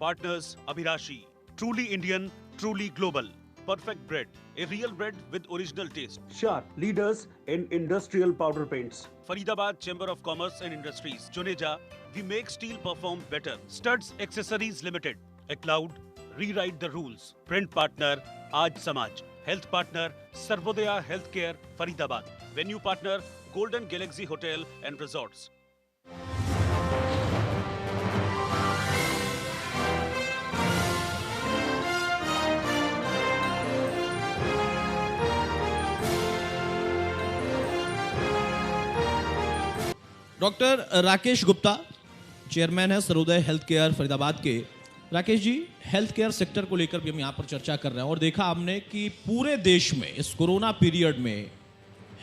Partners Abhirashi. Truly Indian, truly global. Perfect bread. A real bread with original taste. Sharp, leaders in industrial powder paints. Faridabad Chamber of Commerce and Industries. Juneja, we make steel perform better. Studs Accessories Limited. A cloud, rewrite the rules. Print partner, Aaj Samaj. Health partner, Sarvodaya Healthcare, Faridabad. Venue partner, Golden Galaxy Hotel and Resorts. Doctor Rakesh Gupta chairman है Sarvodaya health care Faridabad के। Rakesh ji, health care sector को लेकर भी हम यहाँ पर चर्चा कर रहे हैं और देखा हमने कि पूरे देश में इस कोरोना पीरियड में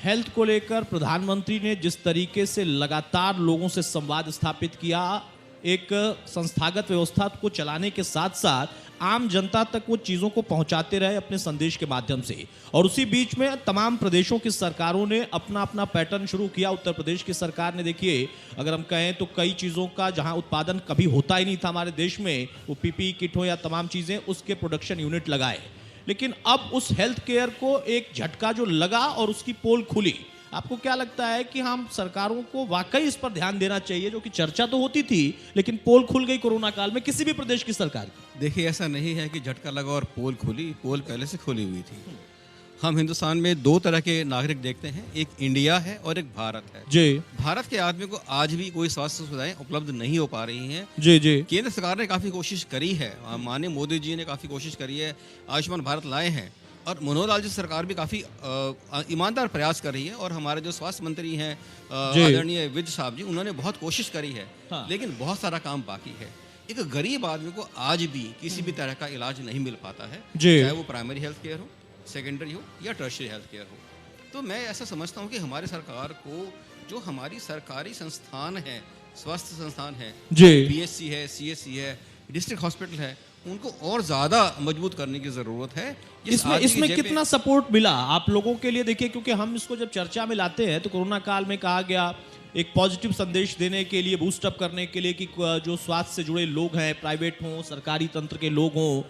हेल्थ को लेकर प्रधानमंत्री ने जिस तरीके से लगातार लोगों से संवाद स्थापित किया, एक संस्थागत व्यवस्था को चलाने के साथ साथ आम जनता तक वो चीज़ों को पहुंचाते रहे अपने संदेश के माध्यम से। और उसी बीच में तमाम प्रदेशों की सरकारों ने अपना अपना पैटर्न शुरू किया। उत्तर प्रदेश की सरकार ने, देखिए अगर हम कहें तो कई चीज़ों का जहां उत्पादन कभी होता ही नहीं था हमारे देश में, वो पीपीई किट हो या तमाम चीज़ें, उसके प्रोडक्शन यूनिट लगाए। लेकिन अब उस हेल्थ केयर को एक झटका जो लगा और उसकी पोल खुली, आपको क्या लगता है कि हम सरकारों को वाकई इस पर ध्यान देना चाहिए? जो कि चर्चा तो होती थी लेकिन पोल खुल गई कोरोना काल में किसी भी प्रदेश की सरकार की। देखिए, ऐसा नहीं है कि झटका लगा और पोल खुली, पोल पहले से खुली हुई थी। हम हिंदुस्तान में दो तरह के नागरिक देखते हैं, एक इंडिया है और एक भारत है। जी। भारत के आदमी को आज भी कोई स्वास्थ्य सुविधाएं उपलब्ध नहीं हो पा रही हैं। जी जी। केंद्र सरकार ने काफ़ी कोशिश करी है, माननीय मोदी जी ने काफ़ी कोशिश करी है, आयुष्मान भारत लाए हैं, और मनोहर लाल जी सरकार भी काफ़ी ईमानदार प्रयास कर रही है। और हमारे जो स्वास्थ्य मंत्री हैं आदरणीय विज साहब जी, उन्होंने बहुत कोशिश करी है। हाँ। लेकिन बहुत सारा काम बाकी है। एक गरीब आदमी को आज भी किसी भी तरह का इलाज नहीं मिल पाता है, चाहे वो प्राइमरी हेल्थ केयर हो, सेकेंडरी हो या टर्शियरी हेल्थ केयर हो। तो मैं ऐसा समझता हूँ कि हमारी सरकार को, जो हमारी सरकारी संस्थान है, स्वास्थ्य संस्थान है, पीएचसी है, सीएचसी है, डिस्ट्रिक्ट हॉस्पिटल है, उनको और ज़्यादा मजबूत करने की ज़रूरत है। इसमें कितना सपोर्ट मिला आप लोगों के लिए? देखिए, क्योंकि हम इसको जब चर्चा में लाते हैं तो कोरोना काल में कहा गया एक पॉजिटिव संदेश देने के लिए, बूस्ट अप करने के लिए कि जो स्वास्थ्य से जुड़े लोग हैं, प्राइवेट हों, सरकारी तंत्र के लोग हों,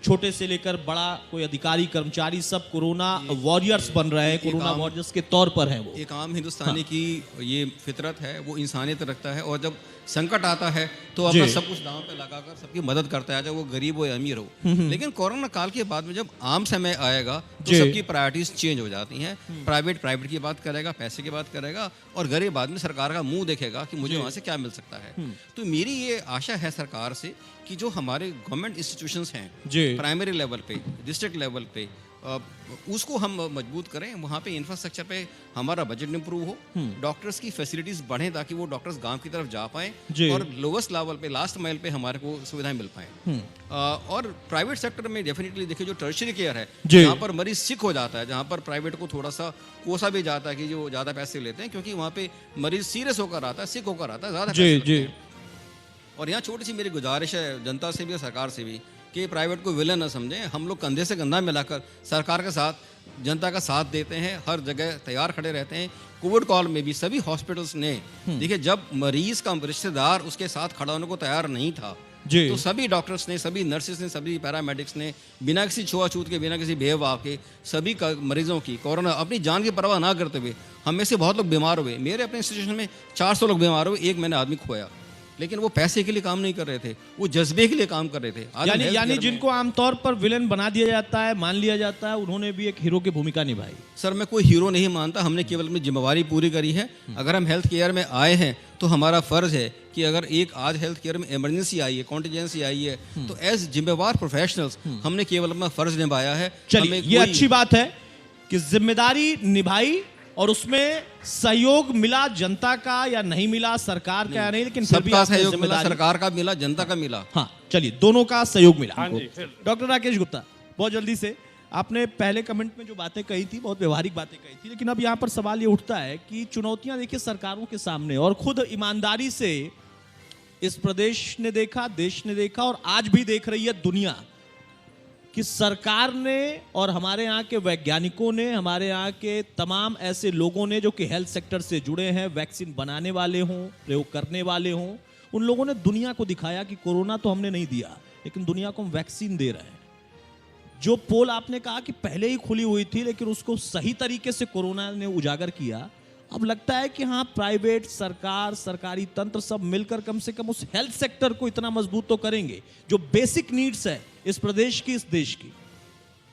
छोटे से लेकर बड़ा कोई अधिकारी कर्मचारी, सब कोरोना वॉरियर्स बन रहे हैं, कोरोना वॉरियर्स के तौर पर हैं। वो एक आम हिंदुस्तानी की ये फितरत है, वो इंसानियत रखता है, और जब संकट आता है तो अपना सब कुछ दांव पे लगाकर सबकी मदद करता है, चाहे वो गरीब हो या अमीर हो। लेकिन कोरोना काल के बाद में जब आम समय आएगा तो सबकी प्रायोरिटीज चेंज हो जाती हैं। प्राइवेट की बात करेगा, पैसे की बात करेगा, और गरीब आदमी सरकार का मुंह देखेगा कि मुझे वहां से क्या मिल सकता है। तो मेरी ये आशा है सरकार से कि जो हमारे गवर्नमेंट इंस्टीट्यूशंस हैं प्राइमरी लेवल पे, डिस्ट्रिक्ट लेवल पे, उसको हम मजबूत करें। वहाँ पे इंफ्रास्ट्रक्चर पे हमारा बजट इंप्रूव हो, डॉक्टर्स की फैसिलिटीज बढ़ें ताकि वो डॉक्टर्स गांव की तरफ जा पाएं, और लोवेस्ट लेवल पे, लास्ट माइल पे हमारे को सुविधाएं मिल पाएं। और प्राइवेट सेक्टर में डेफिनेटली देखिए, जो टर्शियरी केयर है, जहाँ पर मरीज सिक हो जाता है, जहाँ पर प्राइवेट को थोड़ा सा कोसा भी जाता है कि जो ज़्यादा पैसे लेते हैं, क्योंकि वहाँ पे मरीज सीरियस होकर आता है, सिक होकर आता है, ज़्यादा पैसे लगते हैं। और यहाँ छोटी सी मेरी गुजारिश है जनता से भी और सरकार से भी कि प्राइवेट को विलन न समझें। हम लोग कंधे से कंधा मिलाकर सरकार के साथ, जनता का साथ देते हैं, हर जगह तैयार खड़े रहते हैं। कोविड कॉल में भी सभी हॉस्पिटल्स ने, देखिए, जब मरीज का रिश्तेदार उसके साथ खड़ा होने को तैयार नहीं था तो सभी डॉक्टर्स ने, सभी नर्सेस ने, सभी पैरामेडिक्स ने बिना किसी छुआछूत के, बिना किसी भेदभाव के सभी मरीजों की कोरोना, अपनी जान की परवाह ना करते हुए, हम में से बहुत लोग बीमार हुए। मेरे अपने इंस्टीट्यूशन में 400 लोग बीमार हुए, एक मैंने आदमी खोया। लेकिन वो पैसे के लिए काम नहीं कर रहे थे, वो जज्बे के लिए काम कर रहे थे। यानी जिनको आमतौर पर विलन बना दिया जाता है, मान लिया जाता है, उन्होंने भी एक हीरो की भूमिका निभाई। सर, मैं कोई हीरो नहीं मानता, हमने केवल अपनी जिम्मेवारी पूरी करी है। अगर हम हेल्थ केयर में आए हैं तो हमारा फर्ज है कि अगर एक आज हेल्थ केयर में इमरजेंसी आई है, कॉन्टिजेंसी आई है, तो एज जिम्मेवार प्रोफेशनल्स हमने केवल अपना फर्ज निभाया है। चलिए, ये अच्छी बात है कि जिम्मेदारी निभाई और उसमें सहयोग मिला जनता का या नहीं मिला, सरकार का या नहीं, लेकिन सबका सहयोग मिला, सरकार का मिला, जनता का मिला। हाँ, चलिए, दोनों का सहयोग मिला। डॉक्टर राकेश गुप्ता, बहुत जल्दी से, आपने पहले कमेंट में जो बातें कही थी, बहुत व्यवहारिक बातें कही थी, लेकिन अब यहाँ पर सवाल ये उठता है कि चुनौतियां देखिए सरकारों के सामने, और खुद ईमानदारी से इस प्रदेश ने देखा, देश ने देखा, और आज भी देख रही है दुनिया, कि सरकार ने और हमारे यहाँ के वैज्ञानिकों ने, हमारे यहाँ के तमाम ऐसे लोगों ने जो कि हेल्थ सेक्टर से जुड़े हैं, वैक्सीन बनाने वाले हों, प्रयोग करने वाले हों, उन लोगों ने दुनिया को दिखाया कि कोरोना तो हमने नहीं दिया, लेकिन दुनिया को हम वैक्सीन दे रहे हैं। जो पोल आपने कहा कि पहले ही खुली हुई थी लेकिन उसको सही तरीके से कोरोना ने उजागर किया, अब लगता है कि हाँ प्राइवेट, सरकार, सरकारी तंत्र सब मिलकर कम से कम उस हेल्थ सेक्टर को इतना मजबूत तो करेंगे जो बेसिक नीड्स है इस प्रदेश की, इस देश की।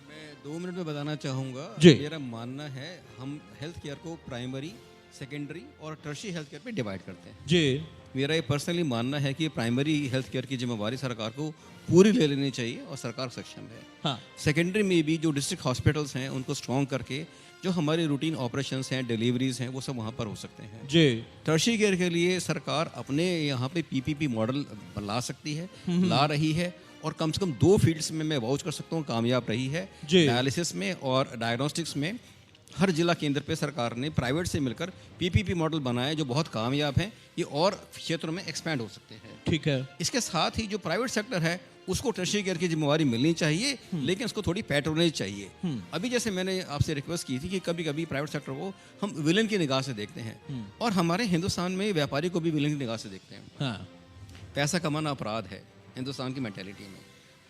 मैं 2 मिनट में बताना चाहूँगा। जी। मेरा मानना है हम हेल्थ केयर को प्राइमरी, सेकेंडरी और टर्शियरी हेल्थ केयर पे डिवाइड करते हैं। जी। मेरा ये पर्सनली मानना है कि प्राइमरी हेल्थ केयर की जिम्मेवारी सरकार को पूरी ले लेनी चाहिए और सरकार सक्षम है। हाँ। सेकेंडरी में भी जो डिस्ट्रिक्ट हॉस्पिटल्स हैं उनको स्ट्रॉन्ग करके जो हमारे रूटीन ऑपरेशंस हैं, डिलीवरीज हैं, वो सब वहाँ पर हो सकते हैं। जी। टर्शियरी केयर के लिए सरकार अपने यहाँ पे पीपीपी मॉडल ला सकती है, ला रही है, और कम से कम 2 फील्ड्स में मैं वाउच कर सकता हूँ कामयाब रही है, डायलिसिस में और डायग्नोस्टिक्स में। हर जिला केंद्र पे सरकार ने प्राइवेट से मिलकर पीपीपी मॉडल बनाए जो बहुत कामयाब हैं। ये और क्षेत्रों में एक्सपैंड हो सकते हैं। ठीक है। इसके साथ ही जो प्राइवेट सेक्टर है उसको टर्शियरी केयर की जिम्मेवारी मिलनी चाहिए, लेकिन उसको थोड़ी पैट्रोनेज चाहिए। अभी जैसे मैंने आपसे रिक्वेस्ट की थी कि कभी कभी प्राइवेट सेक्टर को हम विलन की निगाह से देखते हैं, और हमारे हिंदुस्तान में व्यापारी को भी विलन की निगाह से देखते हैं। हाँ। पैसा कमाना अपराध है हिंदुस्तान की मेंटालिटी में।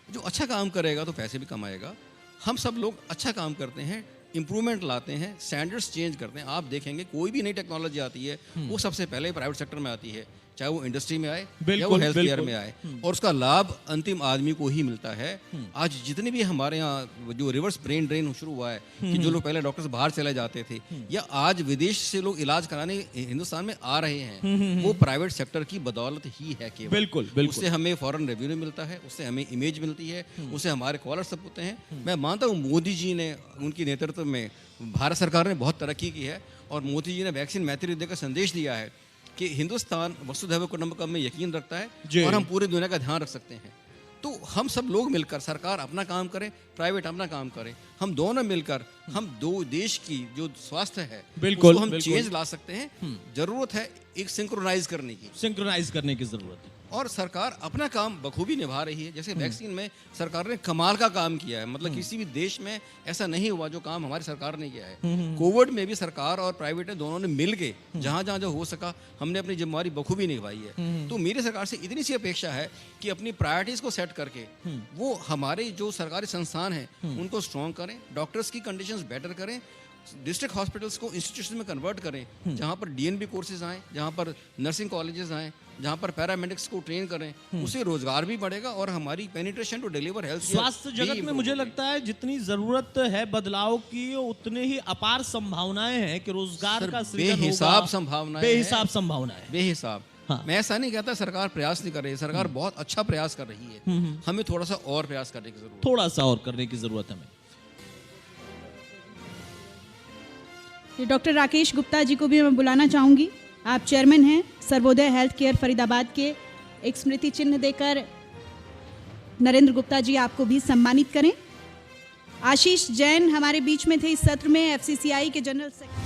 जो अच्छा काम करेगा तो पैसे भी कमाएगा। हम सब लोग अच्छा काम करते हैं, इंप्रूवमेंट लाते हैं, स्टैंडर्ड्स चेंज करते हैं। आप देखेंगे कोई भी नई टेक्नोलॉजी आती है वो सबसे पहले प्राइवेट सेक्टर में आती है, चाहे वो इंडस्ट्री में आए या वो हेल्थ केयर में आए, और उसका लाभ अंतिम आदमी को ही मिलता है। आज जितने भी हमारे यहाँ जो रिवर्स ब्रेन ड्रेन शुरू हुआ है कि जो लोग पहले डॉक्टर्स बाहर चले जाते थे या आज विदेश से लोग इलाज कराने हिंदुस्तान में आ रहे हैं, वो प्राइवेट सेक्टर की बदौलत ही है केवल। बिल्कुल, बिल्कुल। उससे हमें फॉरेन रेवेन्यू मिलता है, उससे हमें इमेज मिलती है, उससे हमारे कॉलर सब होते हैं। मैं मानता हूँ मोदी जी ने, उनकी नेतृत्व में भारत सरकार ने बहुत तरक्की की है, और मोदी जी ने वैक्सीन मैत्री देकर संदेश दिया है कि हिंदुस्तान वसुधैव कुटुंबकम में यकीन रखता है और हम पूरी दुनिया का ध्यान रख सकते हैं। तो हम सब लोग मिलकर, सरकार अपना काम करे, प्राइवेट अपना काम करे, हम दोनों मिलकर हम दो देश की जो स्वास्थ्य है बिल्कुल, उसको हम बिल्कुल। चेंज ला सकते हैं। जरूरत है एक सिंक्रोनाइज करने की, सिंक्रोनाइज करने की जरूरत है। और सरकार अपना काम बखूबी निभा रही है। जैसे वैक्सीन में सरकार ने कमाल का काम किया है, मतलब किसी भी देश में ऐसा नहीं हुआ जो काम हमारी सरकार ने किया है। कोविड में भी सरकार और प्राइवेट ने दोनों ने मिल के जहाँ जहाँ जो हो सका हमने अपनी जिम्मेवारी बखूबी निभाई है। तो मेरी सरकार से इतनी सी अपेक्षा है कि अपनी प्रायोरिटीज को सेट करके वो हमारे जो सरकारी संस्थान हैं उनको स्ट्रॉन्ग करें, डॉक्टर्स की कंडीशंस बेटर करें, डिस्ट्रिक्ट हॉस्पिटल्स को इंस्टीट्यूशन में कन्वर्ट करें, जहाँ पर डीएनबी कोर्सेज आएँ, जहाँ पर नर्सिंग कॉलेजेस आएँ, जहाँ पर पैरामेडिक्स को ट्रेन करें, उससे रोजगार भी बढ़ेगा और हमारी पेनिट्रेशन टू डिलीवर हेल्थ स्वास्थ्य जगत में मुझे लगता है जितनी जरूरत है बदलाव की उतने ही अपार संभावनाएं हैं कि रोजगार का सृजन होगा। बेहिसाब संभावनाएं, बेहिसाब संभावनाएं, बेहिसाब। हाँ। मैं ऐसा नहीं कहता सरकार प्रयास नहीं कर रही है, सरकार बहुत अच्छा प्रयास कर रही है। हमें थोड़ा सा और प्रयास करने की जरूरत है। थोड़ा सा और करने की जरूरत है हमें। डॉक्टर राकेश गुप्ता जी को भी मैं बुलाना चाहूँगी। आप चेयरमैन हैं सर्वोदय हेल्थ केयर फरीदाबाद के। एक स्मृति चिन्ह देकर नरेंद्र गुप्ता जी आपको भी सम्मानित करें। आशीष जैन हमारे बीच में थे इस सत्र में, एफसीसीआई के जनरल सेक्रेटरी।